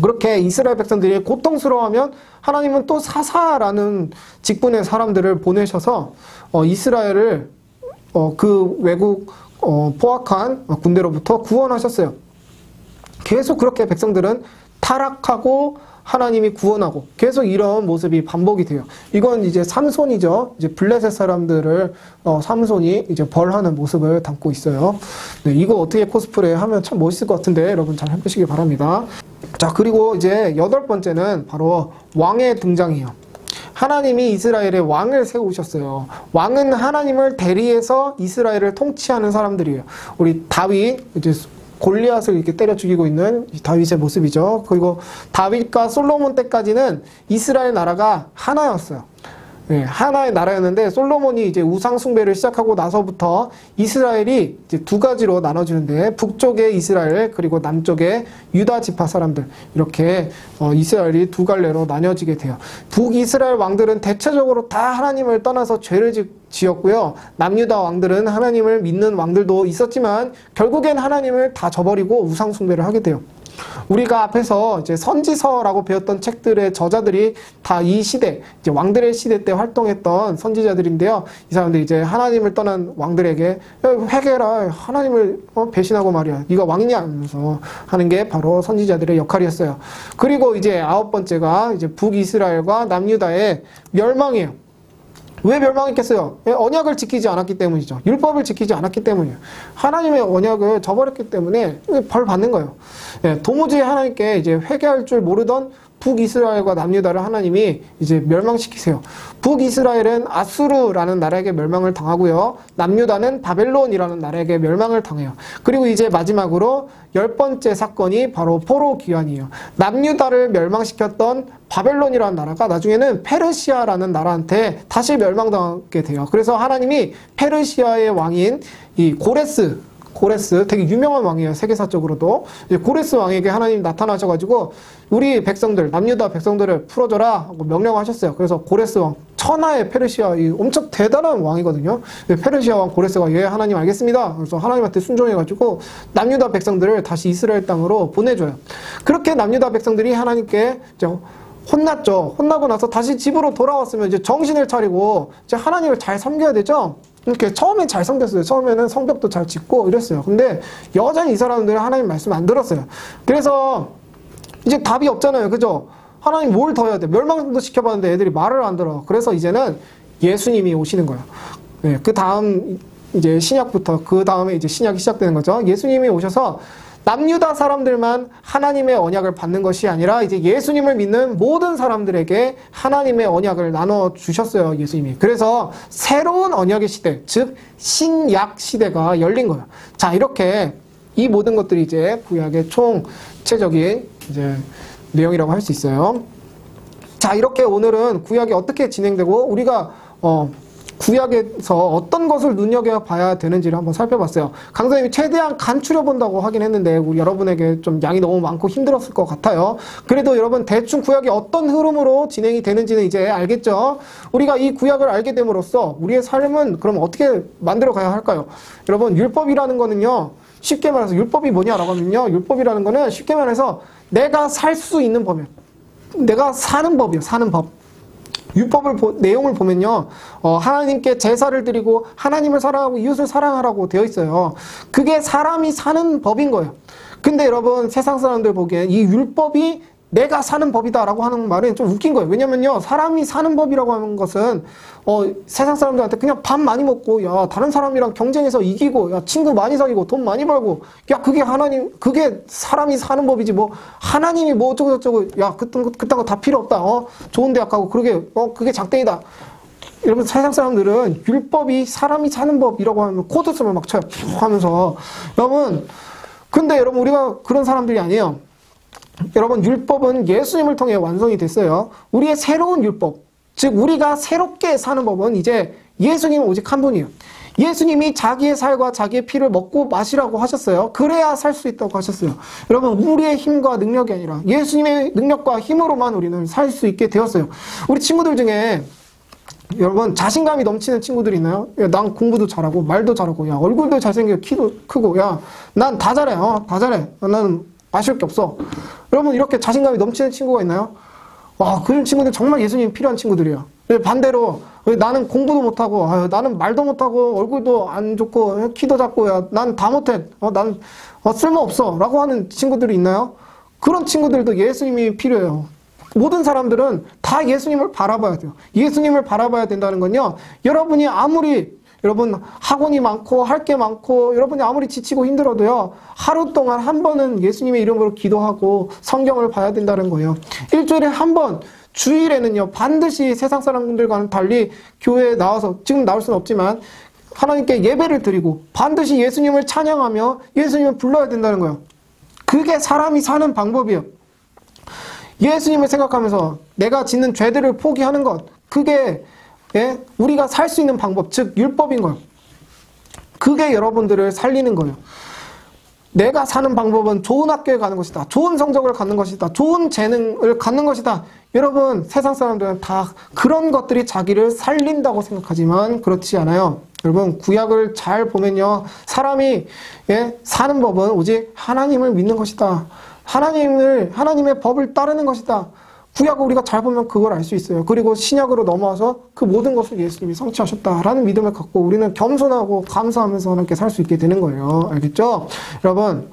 그렇게 이스라엘 백성들이 고통스러워하면 하나님은 또 사사라는 직분의 사람들을 보내셔서 이스라엘을 그 외국 포악한 군대로부터 구원하셨어요. 계속 그렇게 백성들은 타락하고 하나님이 구원하고 계속 이런 모습이 반복이 돼요. 이건 이제 삼손이죠. 이제 블레셋 사람들을 삼손이 이제 벌하는 모습을 담고 있어요. 네, 이거 어떻게 코스프레 하면 참 멋있을 것 같은데 여러분 잘 해보시기 바랍니다. 자, 그리고 이제 여덟 번째는 바로 왕의 등장이에요. 하나님이 이스라엘의 왕을 세우셨어요. 왕은 하나님을 대리해서 이스라엘을 통치하는 사람들이에요. 우리 다윗, 이제 골리앗을 이렇게 때려 죽이고 있는 다윗의 모습이죠. 그리고 다윗과 솔로몬 때까지는 이스라엘 나라가 하나였어요. 네, 하나의 나라였는데 솔로몬이 이제 우상 숭배를 시작하고 나서부터 이스라엘이 이제 두 가지로 나눠지는데 북쪽의 이스라엘 그리고 남쪽의 유다 지파 사람들 이렇게 이스라엘이 두 갈래로 나뉘어지게 돼요. 북이스라엘 왕들은 대체적으로 다 하나님을 떠나서 죄를 지었고요. 남유다 왕들은 하나님을 믿는 왕들도 있었지만 결국엔 하나님을 다 저버리고 우상 숭배를 하게 돼요. 우리가 앞에서 이제 선지서라고 배웠던 책들의 저자들이 다 이 시대, 이제 왕들의 시대 때 활동했던 선지자들인데요. 이 사람들이 이제 하나님을 떠난 왕들에게 회개라, 하나님을 배신하고 말이야, 네가 왕이냐 하면서 하는 게 바로 선지자들의 역할이었어요. 그리고 이제 아홉 번째가 이제 북이스라엘과 남유다의 멸망이에요. 왜 멸망했겠어요? 언약을 지키지 않았기 때문이죠. 율법을 지키지 않았기 때문이에요. 하나님의 언약을 저버렸기 때문에 벌 받는 거예요. 도무지 하나님께 이제 회개할 줄 모르던 북이스라엘과 남유다를 하나님이 이제 멸망시키세요. 북이스라엘은 아수르라는 나라에게 멸망을 당하고요. 남유다는 바벨론이라는 나라에게 멸망을 당해요. 그리고 이제 마지막으로 10번째 사건이 바로 포로 귀환이에요. 남유다를 멸망시켰던 바벨론이라는 나라가 나중에는 페르시아라는 나라한테 다시 멸망당하게 돼요. 그래서 하나님이 페르시아의 왕인 이 고레스 되게 유명한 왕이에요. 세계사적으로도. 고레스 왕에게 하나님이 나타나셔가지고 우리 백성들, 남유다 백성들을 풀어줘라 하고 명령하셨어요. 그래서 고레스 왕, 천하의 페르시아, 엄청 대단한 왕이거든요. 페르시아 왕 고레스가 예 하나님 알겠습니다. 그래서 하나님한테 순종해가지고 남유다 백성들을 다시 이스라엘 땅으로 보내줘요. 그렇게 남유다 백성들이 하나님께 혼났죠. 혼나고 나서 다시 집으로 돌아왔으면 이제 정신을 차리고 이제 하나님을 잘 섬겨야 되죠. 이렇게 처음엔 잘 섬겼어요. 처음에는 성벽도 잘 짓고 이랬어요. 근데 여전히 이 사람들은 하나님 말씀 안 들었어요. 그래서 이제 답이 없잖아요. 그죠? 하나님 뭘 더 해야 돼? 멸망도 시켜봤는데 애들이 말을 안 들어. 그래서 이제는 예수님이 오시는 거예요. 네, 그 다음 이제 신약부터 그 다음에 이제 신약이 시작되는 거죠. 예수님이 오셔서 남유다 사람들만 하나님의 언약을 받는 것이 아니라 이제 예수님을 믿는 모든 사람들에게 하나님의 언약을 나눠 주셨어요. 예수님이. 그래서 새로운 언약의 시대, 즉 신약 시대가 열린 거예요. 자, 이렇게 이 모든 것들이 이제 구약의 총체적인 이제 내용이라고 할 수 있어요. 자, 이렇게 오늘은 구약이 어떻게 진행되고 우리가 구약에서 어떤 것을 눈여겨봐야 되는지를 한번 살펴봤어요. 강사님이 최대한 간추려본다고 하긴 했는데 우리 여러분에게 좀 양이 너무 많고 힘들었을 것 같아요. 그래도 여러분 대충 구약이 어떤 흐름으로 진행이 되는지는 이제 알겠죠? 우리가 이 구약을 알게 됨으로써 우리의 삶은 그럼 어떻게 만들어 가야 할까요? 여러분 율법이라는 거는요. 쉽게 말해서 율법이 뭐냐라고 하면요. 율법이라는 거는 쉽게 말해서 내가 살 수 있는 법이에요. 내가 사는 법이에요. 사는 법. 율법을 내용을 보면요. 하나님께 제사를 드리고 하나님을 사랑하고 이웃을 사랑하라고 되어 있어요. 그게 사람이 사는 법인 거예요. 근데 여러분 세상 사람들 보기엔 이 율법이 내가 사는 법이다라고 하는 말은 좀 웃긴 거예요. 왜냐면요. 사람이 사는 법이라고 하는 것은 세상 사람들한테 그냥 밥 많이 먹고 야 다른 사람이랑 경쟁해서 이기고 야 친구 많이 사귀고 돈 많이 벌고 야 그게 사람이 사는 법이지 뭐 하나님이 뭐 어쩌고 저쩌고 야 그딴 거 다 필요 없다. 좋은 대학 가고 그게 장땡이다. 여러분 세상 사람들은 율법이 사람이 사는 법이라고 하면 코드 쓰면 막 쳐요. 하면서 여러분 근데 여러분 우리가 그런 사람들이 아니에요. 여러분 율법은 예수님을 통해 완성이 됐어요. 우리의 새로운 율법, 즉 우리가 새롭게 사는 법은 이제 예수님은 오직 한 분이에요. 예수님이 자기의 살과 자기의 피를 먹고 마시라고 하셨어요. 그래야 살 수 있다고 하셨어요. 여러분 우리의 힘과 능력이 아니라 예수님의 능력과 힘으로만 우리는 살 수 있게 되었어요. 우리 친구들 중에 여러분 자신감이 넘치는 친구들이 있나요? 야, 난 공부도 잘하고 말도 잘하고 야 얼굴도 잘생기고 키도 크고 야 난 다 잘해. 다 잘해. 나는 아쉬울 게 없어. 여러분 이렇게 자신감이 넘치는 친구가 있나요? 와, 그런 친구들 정말 예수님이 필요한 친구들이에요. 반대로 나는 공부도 못하고 나는 말도 못하고 얼굴도 안 좋고 키도 작고 야, 난 다 못해. 난 쓸모없어 라고 하는 친구들이 있나요? 그런 친구들도 예수님이 필요해요. 모든 사람들은 다 예수님을 바라봐야 돼요. 예수님을 바라봐야 된다는 건요. 여러분이 아무리 여러분 학원이 많고 할 게 많고 여러분이 아무리 지치고 힘들어도요. 하루 동안 한 번은 예수님의 이름으로 기도하고 성경을 봐야 된다는 거예요. 일주일에 한 번 주일에는요. 반드시 세상 사람들과는 달리 교회에 나와서 지금 나올 수는 없지만 하나님께 예배를 드리고 반드시 예수님을 찬양하며 예수님을 불러야 된다는 거예요. 그게 사람이 사는 방법이에요. 예수님을 생각하면서 내가 짓는 죄들을 포기하는 것 그게 우리가 살 수 있는 방법, 즉 율법인 거예요. 그게 여러분들을 살리는 거예요. 내가 사는 방법은 좋은 학교에 가는 것이다. 좋은 성적을 갖는 것이다. 좋은 재능을 갖는 것이다. 여러분 세상 사람들은 다 그런 것들이 자기를 살린다고 생각하지만 그렇지 않아요. 여러분 구약을 잘 보면요. 사람이 사는 법은 오직 하나님을 믿는 것이다. 하나님의 법을 따르는 것이다. 구약을 우리가 잘 보면 그걸 알 수 있어요. 그리고 신약으로 넘어와서 그 모든 것을 예수님이 성취하셨다라는 믿음을 갖고 우리는 겸손하고 감사하면서 함께 살 수 있게 되는 거예요. 알겠죠? 여러분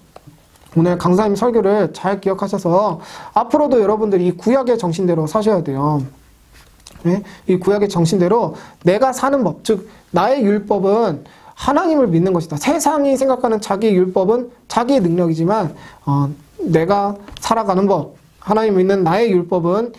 오늘 강사님 설교를 잘 기억하셔서 앞으로도 여러분들이 이 구약의 정신대로 사셔야 돼요. 이 구약의 정신대로 내가 사는 법, 즉 나의 율법은 하나님을 믿는 것이다. 세상이 생각하는 자기의 율법은 자기의 능력이지만 내가 살아가는 법 하나님을 믿는 나의 율법은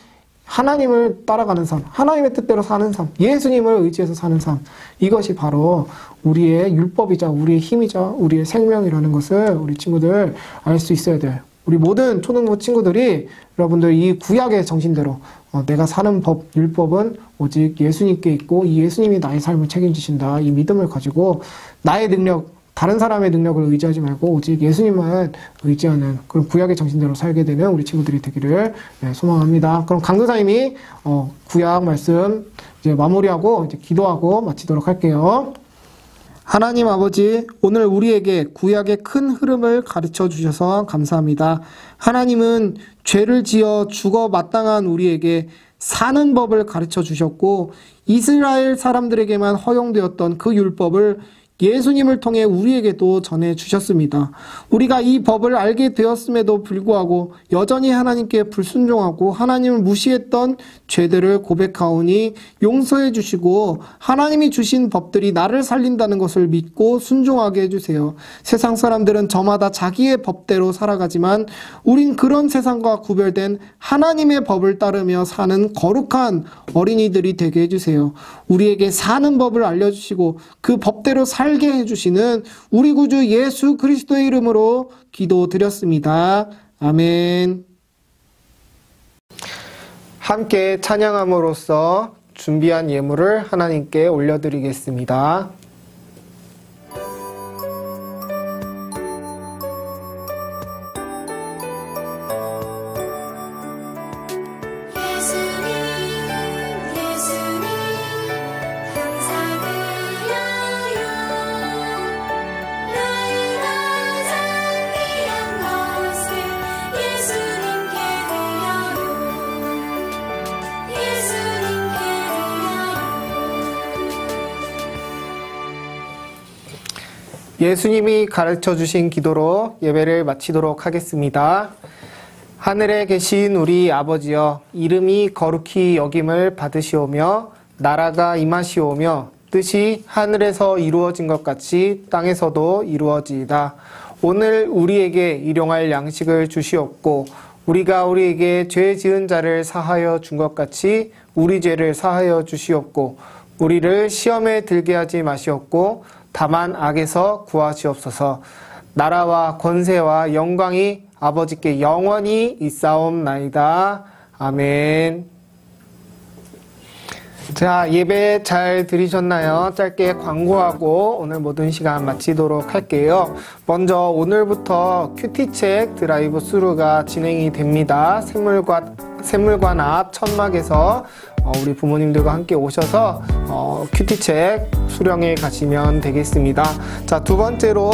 하나님을 따라가는 삶, 하나님의 뜻대로 사는 삶, 예수님을 의지해서 사는 삶. 이것이 바로 우리의 율법이자 우리의 힘이자 우리의 생명이라는 것을 우리 친구들 알 수 있어야 돼요. 우리 모든 초등부 친구들이 여러분들 이 구약의 정신대로 내가 사는 법, 율법은 오직 예수님께 있고 이 예수님이 나의 삶을 책임지신다. 이 믿음을 가지고 나의 능력, 다른 사람의 능력을 의지하지 말고 오직 예수님만 의지하는 그런 구약의 정신대로 살게 되는 우리 친구들이 되기를 소망합니다. 그럼 강도사님이 구약 말씀 이제 마무리하고 이제 기도하고 마치도록 할게요. 하나님 아버지, 오늘 우리에게 구약의 큰 흐름을 가르쳐 주셔서 감사합니다. 하나님은 죄를 지어 죽어 마땅한 우리에게 사는 법을 가르쳐 주셨고 이스라엘 사람들에게만 허용되었던 그 율법을 예수님을 통해 우리에게도 전해 주셨습니다. 우리가 이 법을 알게 되었음에도 불구하고 여전히 하나님께 불순종하고 하나님을 무시했던 죄들을 고백하오니 용서해 주시고 하나님이 주신 법들이 나를 살린다는 것을 믿고 순종하게 해주세요. 세상 사람들은 저마다 자기의 법대로 살아가지만 우린 그런 세상과 구별된 하나님의 법을 따르며 사는 거룩한 어린이들이 되게 해주세요. 우리에게 사는 법을 알려주시고 그 법대로 살게 해주시는 우리 구주 예수 그리스도의 이름으로 기도드렸습니다. 아멘. 함께 찬양함으로써 준비한 예물을 하나님께 올려드리겠습니다. 예수님이 가르쳐 주신 기도로 예배를 마치도록 하겠습니다. 하늘에 계신 우리 아버지여, 이름이 거룩히 여김을 받으시오며 나라가 임하시오며 뜻이 하늘에서 이루어진 것 같이 땅에서도 이루어지이다. 오늘 우리에게 일용할 양식을 주시옵고 우리가 우리에게 죄 지은 자를 사하여 준 것 같이 우리 죄를 사하여 주시옵고 우리를 시험에 들게 하지 마시옵고 다만 악에서 구하시옵소서. 나라와 권세와 영광이 아버지께 영원히 있사옵나이다. 아멘. 자, 예배 잘 들으셨나요? 짧게 광고하고 오늘 모든 시간 마치도록 할게요. 먼저 오늘부터 큐티책 드라이브 스루가 진행이 됩니다. 샘물관 앞 천막에서 우리 부모님들과 함께 오셔서 큐티책 수령해 가시면 되겠습니다. 자, 두 번째로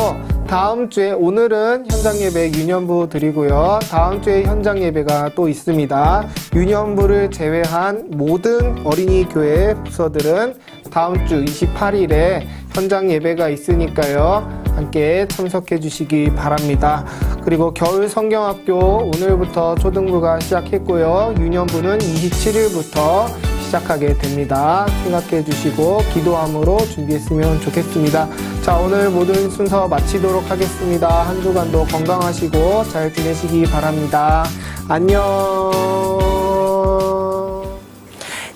다음 주에 오늘은 현장 예배 유년부 드리고요. 다음 주에 현장 예배가 또 있습니다. 유년부를 제외한 모든 어린이 교회 부서들은 다음 주 28일에 현장 예배가 있으니까요. 함께 참석해 주시기 바랍니다. 그리고 겨울 성경학교 오늘부터 초등부가 시작했고요. 유년부는 27일부터 시작하게 됩니다. 생각해 주시고 기도함으로 준비했으면 좋겠습니다. 자, 오늘 모든 순서 마치도록 하겠습니다. 한 주간도 건강하시고 잘 지내시기 바랍니다. 안녕.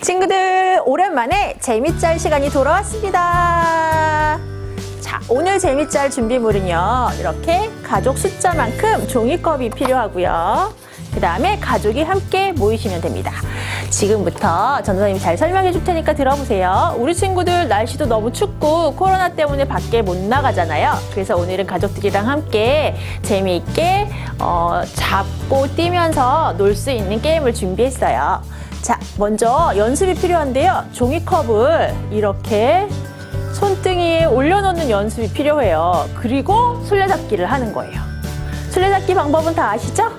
친구들, 오랜만에 재미짤 시간이 돌아왔습니다. 자, 오늘 재미짤 준비물은요, 이렇게 가족 숫자만큼 종이컵이 필요하고요. 그 다음에 가족이 함께 모이시면 됩니다. 지금부터 전도사님이 잘 설명해 줄 테니까 들어보세요. 우리 친구들 날씨도 너무 춥고 코로나 때문에 밖에 못 나가잖아요. 그래서 오늘은 가족들이랑 함께 재미있게 잡고 뛰면서 놀 수 있는 게임을 준비했어요. 자, 먼저 연습이 필요한데요. 종이컵을 이렇게 손등에 올려놓는 연습이 필요해요. 그리고 술래잡기를 하는 거예요. 술래잡기 방법은 다 아시죠?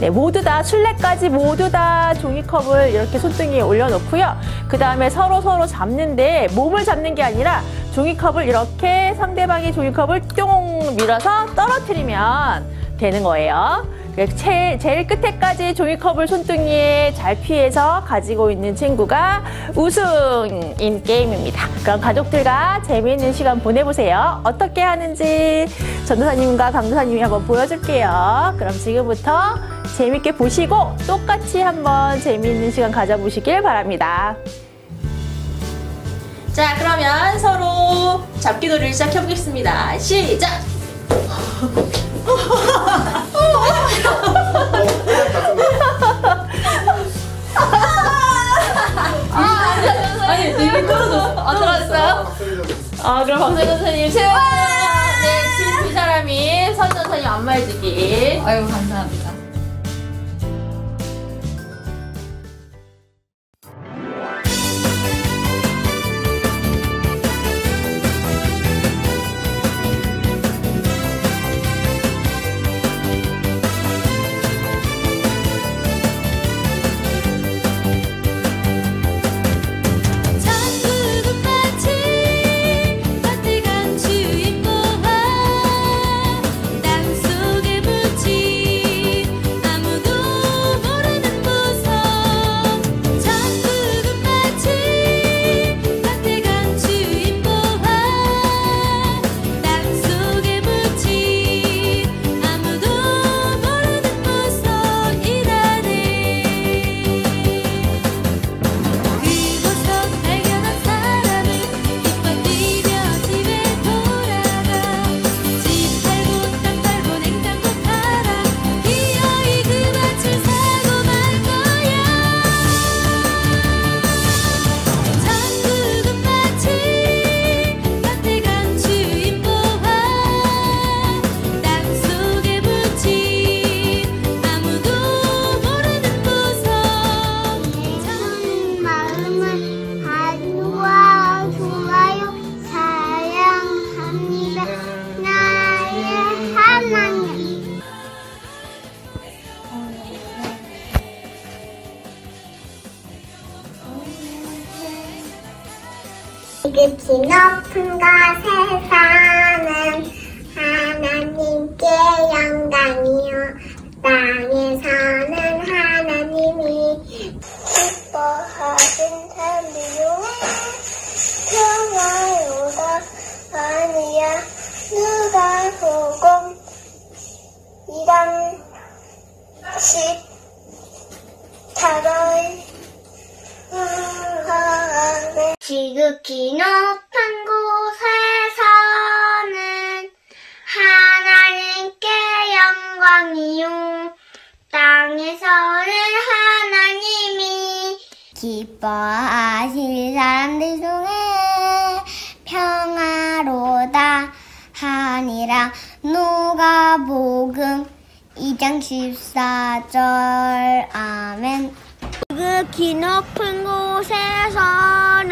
네, 모두 다 술래까지 모두 다 종이컵을 이렇게 손등에 올려놓고요. 그 다음에 서로 잡는데 몸을 잡는 게 아니라 종이컵을 이렇게 상대방의 종이컵을 뿅 밀어서 떨어뜨리면 되는 거예요. 제일 끝에까지 종이컵을 손등에 잘 피해서 가지고 있는 친구가 우승인 게임입니다. 그럼 가족들과 재미있는 시간 보내보세요. 어떻게 하는지 전도사님과 강도사님이 한번 보여줄게요. 그럼 지금부터 재밌게 보시고 똑같이 한번 재미있는 시간 가져보시길 바랍니다. 자, 그러면 서로 잡기놀이를 시작해보겠습니다. 시작! 아니, 이미 떨어졌어. 떨어졌어요? 그럼 박선 선생님 세워. 네, 지금 두 사람이 선 선생님 안마해주기. 아유, 감사합니다. 지극히 높은 곳에 사는 하나님께 영광이요 땅에서는 하나님이 기뻐하신 삶 중에 평화로다 아니야 누가복음 2장 14절 지극히 높은 곳에서는 하나님께 영광이요 땅에서는 하나님이 기뻐하실 사람들 중에 평화로다 하니라 누가복음 2장 14절 아멘. 지극히 높은 곳에서는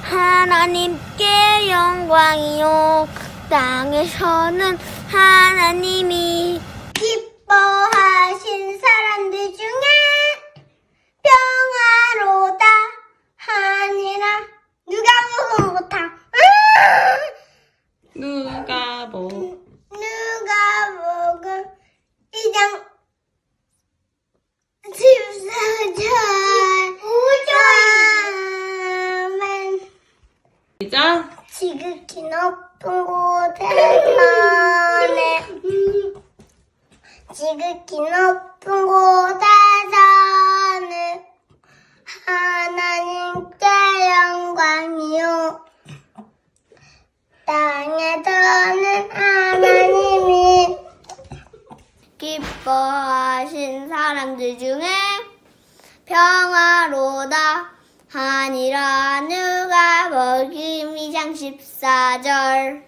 하나님께 영광이요 땅에서는 하나님이 기뻐하신 사람들 중에 평화로다 하니라 누가복음 2장 14절 아멘. 시작. 지극히 높은 곳에서는 지극히 높은 곳에서는 하나님께 영광이요 땅에서는 하나님이 기뻐하신 사람들 중에 평화로다 하니라 누가복음 2장 14절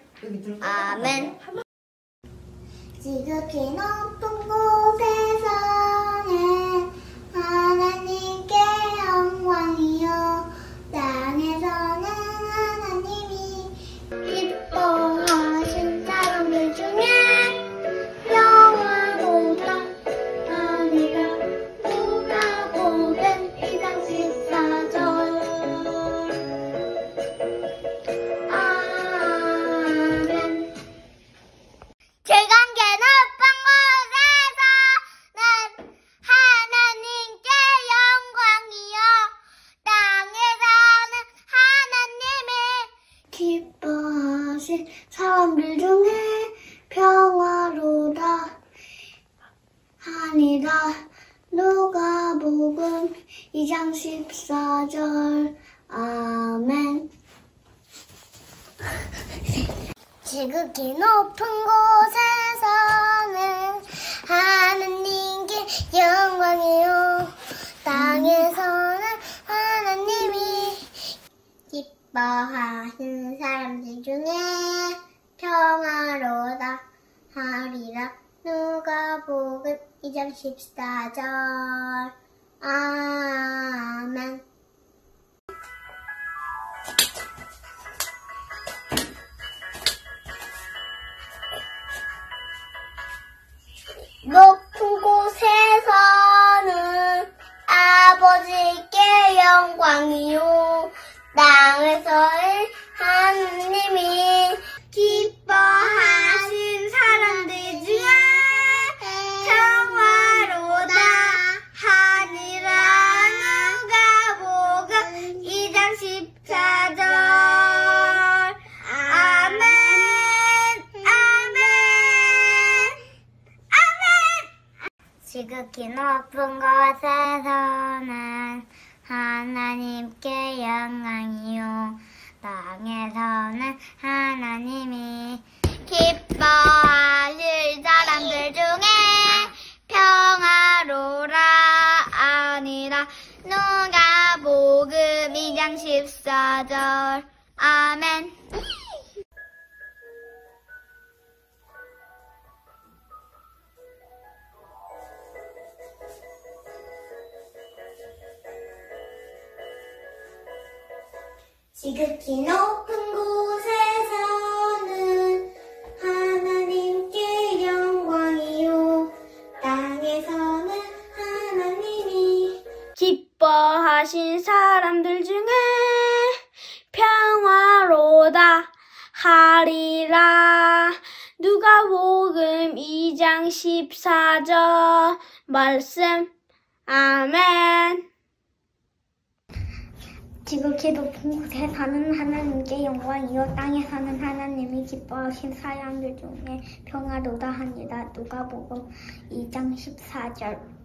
아멘. 지극히 높은 곳에서는 하나님께 영광이요 땅에서는 하나님이 기뻐하신 사람들 중에 평화로다 하니라 누가복음 2장 14절 아멘. 즐겁게 높은 곳에서 2장 14절. 아멘. 지극히 높은 곳에서는 하나님께 영광이요, 땅에서는 하나님이 기뻐하시는 사람들 중에 평화로다 하리라. 누가복음 2장 14절. 아멘. 높은 곳에서는 아버지께 영광이요, 땅에서는 하나님이 기뻐하신 사람들 중에 평화로다 하니라. 누가복음 2장 14절. 아멘. 지극히 높은 곳에서는 하나님께 영광이요, 땅에서는 하나님이 기뻐하실 사람들 중에 평화로라 아니라. 누가복음 2장 14절. 아멘. 지극히 높은 곳에서는 하나님께 영광이요, 땅에서는 하나님이 기뻐하신 사람들 중에 평화로다 하리라. 누가복음 2장 14절 말씀. 아멘. 지극히 높은 곳에 사는 하나님께 영광이요, 땅에 사는 하나님이 기뻐하신 사람들 중에 평화로다 하니라. 누가복음 2장 14절.